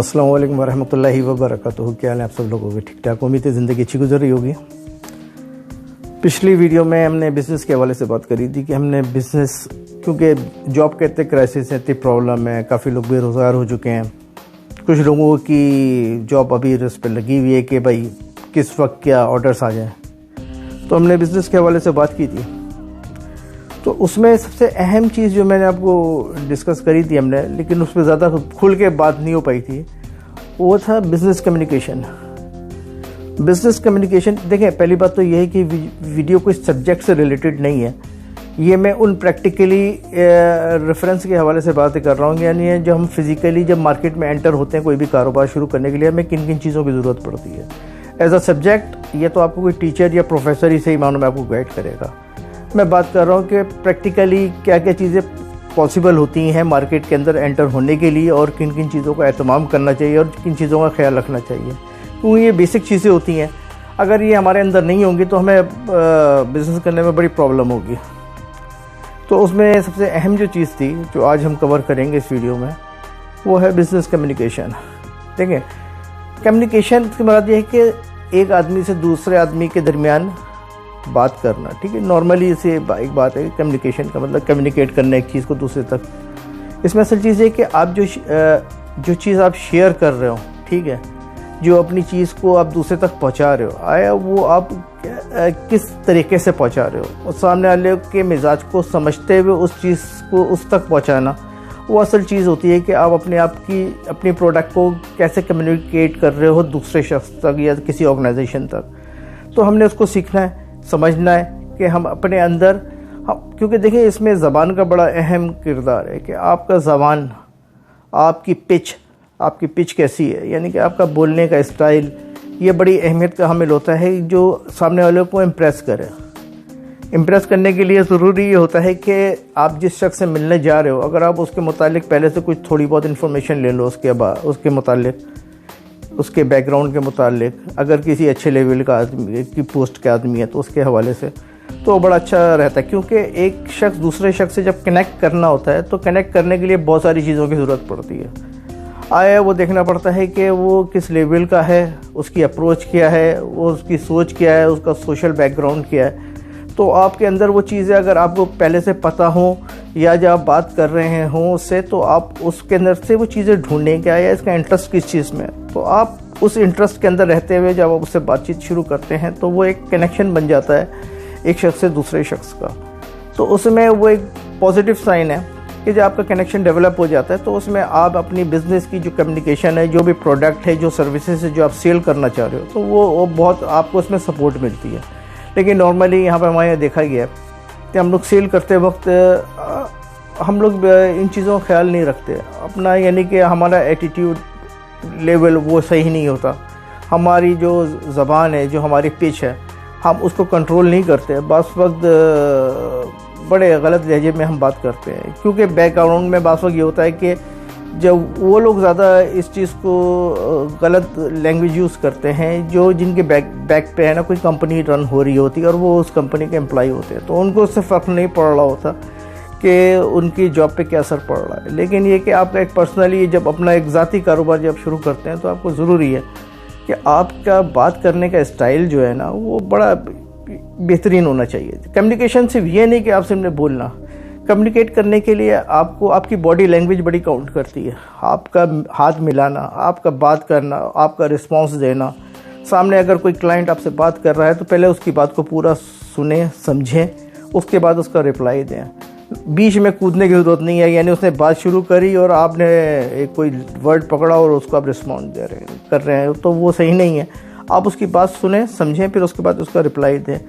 अस्सलाम वालेकुम वरहमतुल्लाहि वबरकातुहू। क्या हाल है आप सब लोगों के? ठीक ठाक, उम्मीद है ज़िंदगी अच्छी गुजर रही होगी। पिछली वीडियो में हमने बिज़नेस के हवाले से बात करी थी कि हमने बिज़नेस, क्योंकि जॉब के इतने क्राइसिस है, इतनी प्रॉब्लम है, काफ़ी लोग बेरोज़गार हो चुके हैं, कुछ लोगों की जॉब अभी रिस्क पे लगी हुई है कि भाई किस वक्त क्या ऑर्डर्स आ जाएँ। तो हमने बिज़नेस के हवाले से बात की थी। तो उसमें सबसे अहम चीज़ जो मैंने आपको डिस्कस करी थी हमने, लेकिन उस पर ज़्यादा खुल के बात नहीं हो पाई थी, वो था बिज़नेस कम्युनिकेशन। बिज़नेस कम्युनिकेशन, देखें, पहली बात तो ये है कि वीडियो कोई सब्जेक्ट से रिलेटेड नहीं है। ये मैं उन प्रैक्टिकली रेफरेंस के हवाले से बातें कर रहा हूँ, यानी जब हम फिज़िकली जब मार्केट में एंटर होते हैं कोई भी कारोबार शुरू करने के लिए, हमें किन किन चीज़ों की ज़रूरत पड़ती है। एज अ सब्जेक्ट ये तो आपको कोई टीचर या प्रोफेसर ही सही मानों में आपको गाइड करेगा। मैं बात कर रहा हूँ कि प्रैक्टिकली क्या क्या चीज़ें पॉसिबल होती हैं मार्केट के अंदर एंटर होने के लिए, और किन किन चीज़ों का एहतमाम करना चाहिए और किन चीज़ों का ख्याल रखना चाहिए, क्योंकि ये बेसिक चीज़ें होती हैं। अगर ये हमारे अंदर नहीं होंगी तो हमें बिज़नेस करने में बड़ी प्रॉब्लम होगी। तो उसमें सबसे अहम जो चीज़ थी जो आज हम कवर करेंगे इस वीडियो में, वो है बिज़नेस कम्युनिकेशन। देखें, कम्युनिकेशन की मतलब ये है कि एक आदमी से दूसरे आदमी के दरमियान बात करना, ठीक है। नॉर्मली इसे एक बात है, कम्युनिकेशन का मतलब कम्युनिकेट करना एक चीज़ को दूसरे तक। इसमें असल चीज़ है कि आप जो चीज़ आप शेयर कर रहे हो, ठीक है, जो अपनी चीज़ को आप दूसरे तक पहुंचा रहे हो, आया वो आप किस तरीके से पहुंचा रहे हो, और सामने वाले के मिजाज को समझते हुए उस चीज़ को उस तक पहुंचाना, वो असल चीज़ होती है कि आप अपनी प्रोडक्ट को कैसे कम्युनिकेट कर रहे हो दूसरे शख्स तक या किसी ऑर्गेनाइजेशन तक। तो हमने उसको सीखना है, समझना है कि हम अपने अंदर क्योंकि देखिए इसमें ज़बान का बड़ा अहम किरदार है कि आपका ज़बान, आपकी पिच कैसी है, यानी कि आपका बोलने का स्टाइल, ये बड़ी अहमियत का हामिल होता है जो सामने वाले को इम्प्रेस करे। इम्प्रेस करने के लिए ज़रूरी ये होता है कि आप जिस शख्स से मिलने जा रहे हो, अगर आप उसके मुतालिक पहले से कुछ थोड़ी बहुत इन्फॉर्मेशन ले लो, उसके मुतालिक, उसके बैकग्राउंड के मुतालिक, अगर किसी अच्छे लेवल का आदमी की पोस्ट के आदमी है तो उसके हवाले से, तो बड़ा अच्छा रहता है। क्योंकि एक शख्स दूसरे शख्स से जब कनेक्ट करना होता है तो कनेक्ट करने के लिए बहुत सारी चीज़ों की ज़रूरत पड़ती है। वो देखना पड़ता है कि वो किस लेवल का है, उसकी अप्रोच क्या है, वो उसकी सोच क्या है, उसका सोशल बैकग्राउंड क्या है। तो आपके अंदर वो चीज़ें अगर आपको पहले से पता हो, या जब आप बात कर रहे हों उससे, तो आप उसके अंदर से वो चीज़ें ढूंढें क्या है, इसका इंटरेस्ट किस चीज़ में, तो आप उस इंटरेस्ट के अंदर रहते हुए जब आप उससे बातचीत शुरू करते हैं तो वो एक कनेक्शन बन जाता है एक शख्स से दूसरे शख्स का। तो उसमें वो एक पॉजिटिव साइन है कि जब आपका कनेक्शन डेवलप हो जाता है तो उसमें आप अपनी बिज़नेस की जो कम्युनिकेशन है, जो भी प्रोडक्ट है, जो सर्विसेज है जो आप सेल करना चाह रहे हो, तो वो बहुत आपको उसमें सपोर्ट मिलती है। लेकिन नॉर्मली यहाँ पर हमारे यहाँ देखा गया कि हम लोग सेल करते वक्त हम लोग इन चीज़ों का ख्याल नहीं रखते अपना, यानी कि हमारा एटीट्यूड लेवल वो सही नहीं होता, हमारी जो ज़बान है, जो हमारी पिच है, हम उसको कंट्रोल नहीं करते। बस वक्त बड़े गलत लहजे में हम बात करते हैं, क्योंकि बैकग्राउंड में बस वक्त ये होता है कि जब वो लोग ज़्यादा इस चीज़ को गलत लैंग्वेज यूज़ करते हैं, जो जिनके बैक पे है ना कोई कंपनी रन हो रही होती है और वो उस कंपनी के एम्प्लॉय होते हैं, तो उनको उससे फ़र्क नहीं पड़ रहा होता कि उनकी जॉब पे क्या असर पड़ रहा है। लेकिन ये कि आपका एक पर्सनली जब अपना एक ज़ाती कारोबार जब शुरू करते हैं तो आपको ज़रूरी है कि आपका बात करने का स्टाइल जो है ना वो बड़ा बेहतरीन होना चाहिए। कम्युनिकेशन सिर्फ ये नहीं कि आप सिर्फ बोलना, कम्युनिकेट करने के लिए आपको आपकी बॉडी लैंग्वेज बड़ी काउंट करती है। आपका हाथ मिलाना, आपका बात करना, आपका रिस्पांस देना। सामने अगर कोई क्लाइंट आपसे बात कर रहा है तो पहले उसकी बात को पूरा सुने, समझें, उसके बाद उसका रिप्लाई दें। बीच में कूदने की ज़रूरत नहीं है, यानी उसने बात शुरू करी और आपने एक कोई वर्ड पकड़ा और उसको आप रिस्पॉन्ड कर रहे हैं, तो वो सही नहीं है। आप उसकी बात सुने, समझें, फिर उसके बाद उसका रिप्लाई दें।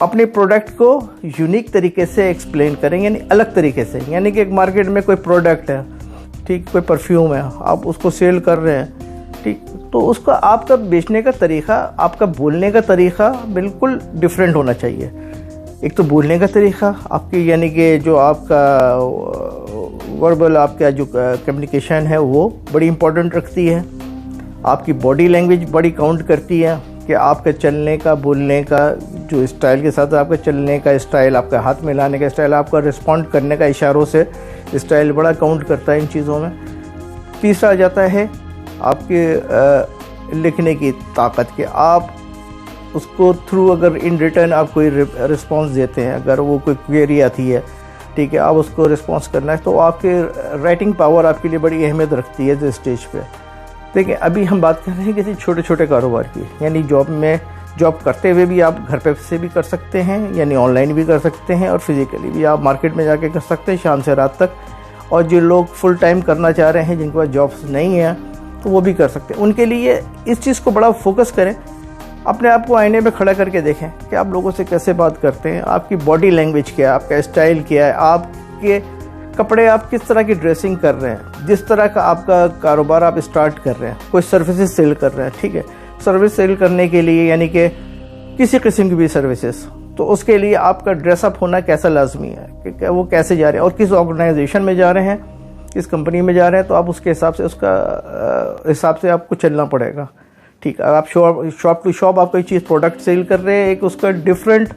अपने प्रोडक्ट को यूनिक तरीके से एक्सप्लेन करें, यानी अलग तरीके से, यानी कि एक मार्केट में कोई प्रोडक्ट है, ठीक, कोई परफ्यूम है, आप उसको सेल कर रहे हैं, ठीक, तो उसका आपका बेचने का तरीक़ा, आपका बोलने का तरीक़ा बिल्कुल डिफरेंट होना चाहिए। एक तो बोलने का तरीक़ा आपकी, यानी कि जो आपका वर्बल आपका जो कम्युनिकेशन है वो बड़ी इम्पोर्टेंट रखती है। आपकी बॉडी लैंग्वेज बड़ी काउंट करती है कि आपका चलने का, बोलने का जो स्टाइल के साथ आपका चलने का स्टाइल, आपका हाथ मिलाने का स्टाइल, आपका रिस्पॉन्ड करने का इशारों से स्टाइल बड़ा काउंट करता है इन चीज़ों में। तीसरा आ जाता है آپ کے لکھنے کی طاقت کے، آپ اس کو تھرو اگر ان ریٹرن آپ کوئی رسپانس دیتے ہیں، اگر وہ کوئی کوئری آتی ہے، ٹھیک ہے، آپ اس کو رسپانس کرنا ہے، تو آپ کے رائٹنگ پاور آپ کے لیے بڑی اہمیت رکھتی ہے اس اسٹیج پہ. دیکھیں ابھی ہم بات کر رہے ہیں کسی چھوٹے چھوٹے کاروبار کی، یعنی جاب کرتے ہوئے بھی آپ گھر پہ سے بھی کر سکتے ہیں، یعنی آن لائن بھی کر سکتے ہیں، اور فزیکلی بھی آپ مارکیٹ میں جا کے کر سکتے ہیں شام سے رات تک. اور جو لوگ فل ٹائم کرنا چاہ رہے ہیں، جن کے پاس جابس نہیں ہیں، تو وہ بھی کر سکتے ہیں. ان کے لیے اس چیز کو بڑا فوکس کریں، اپنے آپ کو آئینے میں کھڑا کر کے دیکھیں کہ آپ لوگوں سے کیسے بات کرتے ہیں، آپ کی باڈی لینگویج کیا ہے، آپ کا اسٹائل کیا ہے، آپ کے کپڑے آپ کس طرح کی ڈریسنگ کر رہے ہیں، جس طرح کا آپ کا کاروبار آپ اسٹارٹ کر رہے ہیں، کوئی سروسز سیل کر رہے ہیں، ٹھیک ہے، سروس سیل کرنے کے لیے یعنی کہ کسی قسم کی بھی سروسز، تو اس کے لیے آپ کا ڈریس اپ ہونا کیسا لازمی ہے کہ وہ کیسے جا رہے ہیں اور کس آرگنائزیشن میں جا رہے ہیں، کس کمپنی میں جا رہے ہیں، تو آپ اس کے حساب سے حساب سے آپ کو چلنا پڑے گا. ٹھیک ہے، آپ شاپ ٹو شاپ آپ کوئی چیز پروڈکٹ سیل کر رہے ہیں، ایک اس کا ڈفرینٹ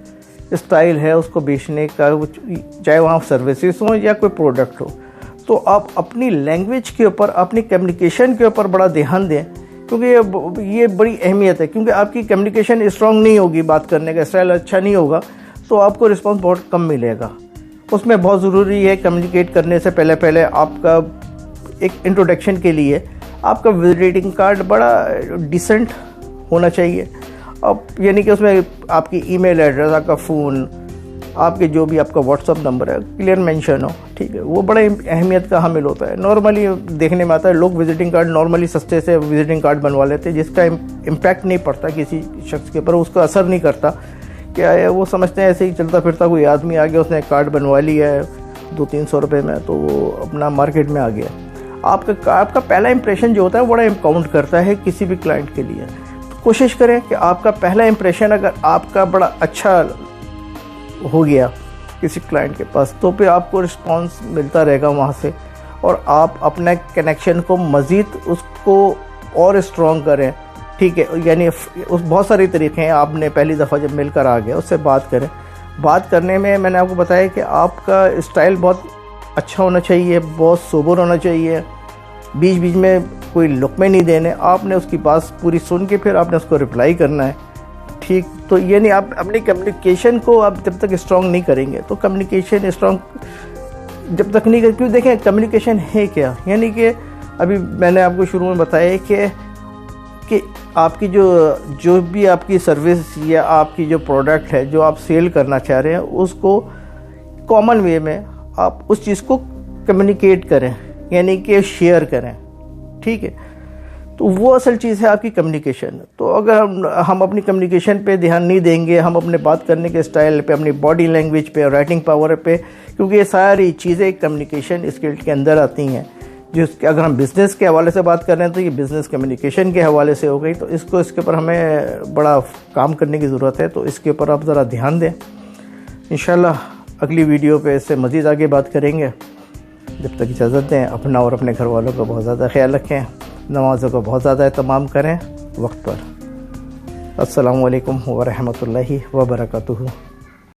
اسٹائل ہے اس کو بیچنے کا، چاہے وہاں سروسز ہوں یا کوئی پروڈکٹ ہو. تو آپ اپنی لینگویج کے اوپر، اپنی کمیونیکیشن کے اوپر بڑا دھیان دیں، کیونکہ یہ بڑی اہمیت ہے. کیونکہ آپ کی کمیونیکیشن اسٹرانگ نہیں ہوگی، بات کرنے کا اسٹائل اچھا نہیں ہوگا، تو آپ کو رسپانس بہت کم ملے گا. اس میں بہت ضروری ہے کمیونیکیٹ کرنے سے پہلے آپ کا ایک انٹروڈکشن کے لیے آپ کا وزٹنگ کارڈ بڑا ڈیسنٹ ہونا چاہیے. اب یعنی کہ اس میں آپ کی ای میل ایڈریس، آپ کا فون، آپ کے جو بھی آپ کا واٹس ایپ نمبر ہے کلیئر مینشن ہو، ٹھیک ہے. وہ بڑے اہمیت کا حامل ہوتا ہے. نارملی دیکھنے میں آتا ہے لوگ وزٹنگ کارڈ نارملی سستے سے وزٹنگ کارڈ بنوا لیتے ہیں، جس کا امپیکٹ نہیں پڑتا کسی شخص کے اوپر، اس کا اثر نہیں کرتا. کیا ہے، وہ سمجھتے ہیں ایسے ہی چلتا پھرتا کوئی آدمی آ گیا، اس نے کارڈ بنوا لیا ہے 200-300 روپے میں، تو وہ اپنا مارکیٹ میں آ گیا. آپ کا پہلا امپریشن جو ہوتا ہے بڑا کاؤنٹ کرتا ہے کسی بھی کلائنٹ کے لیے. کوشش کریں کہ آپ کا پہلا امپریشن اگر آپ کا بڑا اچھا ہو گیا کسی کلائنٹ کے پاس، تو پھر آپ کو رسپانس ملتا رہے گا وہاں سے، اور آپ اپنا کنیکشن کو مزید اس کو اور اسٹرانگ کریں. ٹھیک ہے، یعنی بہت سارے طریقے ہیں. آپ نے پہلی دفعہ جب مل کر آ گیا اس سے بات کریں. بات کرنے میں نے آپ کو بتایا کہ آپ کا اسٹائل بہت اچھا ہونا چاہیے، بہت سوبر ہونا چاہیے، بیچ بیچ میں کوئی لقمے نہیں دینے. آپ نے اس کی بات پوری سن کے پھر آپ نے اس کو رپلائی کرنا ہے. ٹھیک، تو یعنی آپ اپنی کمیونیکیشن کو آپ جب تک اسٹرانگ نہیں کریں گے، تو کمیونیکیشن اسٹرانگ جب تک نہیں کیوں دیکھیں کمیونیکیشن ہے کیا، یعنی کہ ابھی میں نے آپ کو شروع میں بتایا کہ آپ کی جو بھی آپ کی سروس یا آپ کی جو پروڈکٹ ہے جو آپ سیل کرنا چاہ رہے ہیں، اس کو کامن وے میں آپ اس چیز کو کمیونیکیٹ کریں، یعنی کہ شیئر کریں. ٹھیک ہے، تو وہ اصل چیز ہے آپ کی کمیونیکیشن. تو اگر ہم اپنی کمیونیکیشن پہ دھیان نہیں دیں گے، ہم اپنے بات کرنے کے اسٹائل پہ، اپنی باڈی لینگویج پہ، رائٹنگ پاور پہ، کیونکہ یہ ساری چیزیں کمیونیکیشن اسکل کے اندر آتی ہیں. اگر ہم بزنس کے حوالے سے بات کر رہے ہیں تو یہ بزنس کمیونیکیشن کے حوالے سے ہو گئی. تو اس کے اوپر ہمیں بڑا کام کرنے کی ضرورت ہے. تو اس کے اوپر آپ ذرا دھیان دیں. انشاءاللہ اگلی ویڈیو پہ اس سے مزید آگے بات کریں گے. جب تک اجازت دیں، اپنا اور اپنے گھر والوں کا بہت زیادہ خیال رکھیں، نمازوں کو بہت زیادہ اہتمام کریں وقت پر. السلام علیکم ورحمۃ اللہ وبرکاتہ.